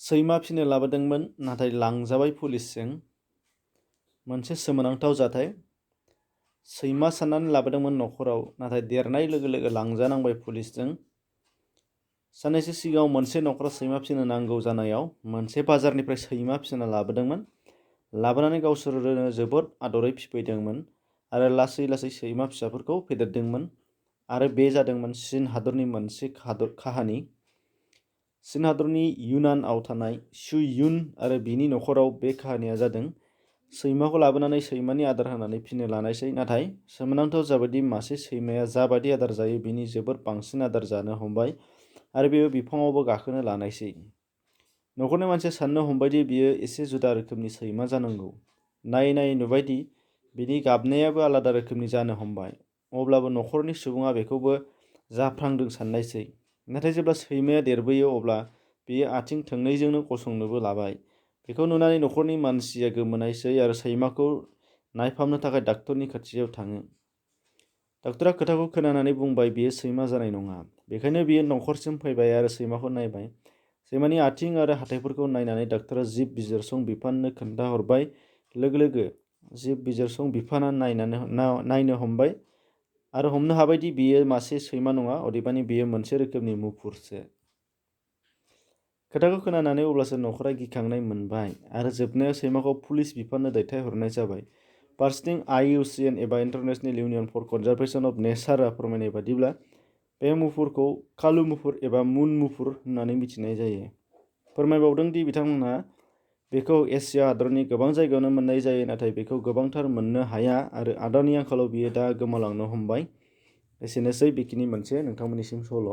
सैमा फिनो लाबोदोंमोन नाथाय लांजाबाय पुलिसजों। मोनसे सोमोनांथाव जाथाय। सैमा साननानै लाबोदोंमोन न'खराव, नाथाय देरनाय लोगो लोगो लांजानांबाय पुलिसजों। साननैसो सिगाङाव मोनसे न'खरा सैमा फिनो नांगौ जानायाव मोनसे बाजारनिफ्राय सैमा फिना लाबोदोंमोन। लाबोनानै गावसोरनो जोबोद आदरै फिफैदोंमोन आरो लासै लासै सैमा फिसाफोरखौ फेदेरदोंमोन। आरो बे जादोंमोन चीन हादरनि मोनसे काहानि। चीन हादरनि युनानआव थानाय शु युन आरो बिनि न'खराव बे काहानिया जादों। सैमाखौ लाबोनानै सैमानि आदार होनानै फिनो लानायसै, नाथाय सोमोनांथाव जाबायदि मासे सैमाया जाबायदि आदार जायो बिनि जोबोद बांसिन आदार जानो हमबाय आरो बेयो बिफाङावबो गाखोनो लानायसै। न'खरनि मानसिया साननो हमबायदि बियो एसे जुदा रोखोमनि सैमा जानांगौ। नायै नायै नुबायदि बिनि गाबनायाबो आलादा रोखोमनि जानो हमबाय। अब्लाबो न'खरनि सुबुङा बेखौबो जाफ्लांदों साननायसै। नाथाय जेब्ला सैमाया देरबोयो अब्ला बेयो आथिं थोंनैजोंनो गसंनोबो लाबाय। बेखौ नुनानै न'खरनि मानसिया गोमोनायसै आरो सैमाखौ नायफामनो थाखाय डाक्टरनि खाथियाव थाङो। डाक्टरा खोथाखौ खोनानानै बुंबाय बेयो सैमा जानाय नङा। बेखायनो बियो न'खरसिम फैबाय आरो सैमाखौ नायबाय। सैमानि आथिं आरो हाथाइफोरखौ नायनानै डाक्टरा जिब बिजिरसं बिफाननो खोन्थाहरबाय। लोगो लोगो जिब बिजिरसं बिफाना नायनो हमबाय आरो हमनो हाबायदि बेयो मासे सैमा नङा, अदेबानि बेयो मोनसे रोखोमनि मुफुरसो। खोथाखौ खोनानानै अब्लासो न'खरा गिखांनाय मोनबाय आरो जोबनायाव सैमाखौ पुलिस बिफाननो दैथायहरनाय जाबाय। फारसेथिं IUCN एबा international union for conservation of नेचारआ फोरमायनाय बादिब्ला बे मुफुरखौ कालु मुफुर एबा मुन मुफुर होननानै मिथिनाय जायो। फोरमायबावदों दि बिथांमोनहा बेखौ एसिया हादरनि गोबां जायगायावनो मोननाय जायो, नाथाय बेखौ गोबांथार मोननो हाया आरो आदारनि आंखालाव बियो दा गोमालांनो हमबाय। एसेनोसै बेखिनि मोनसे नोंथांमोननिसिम सल'।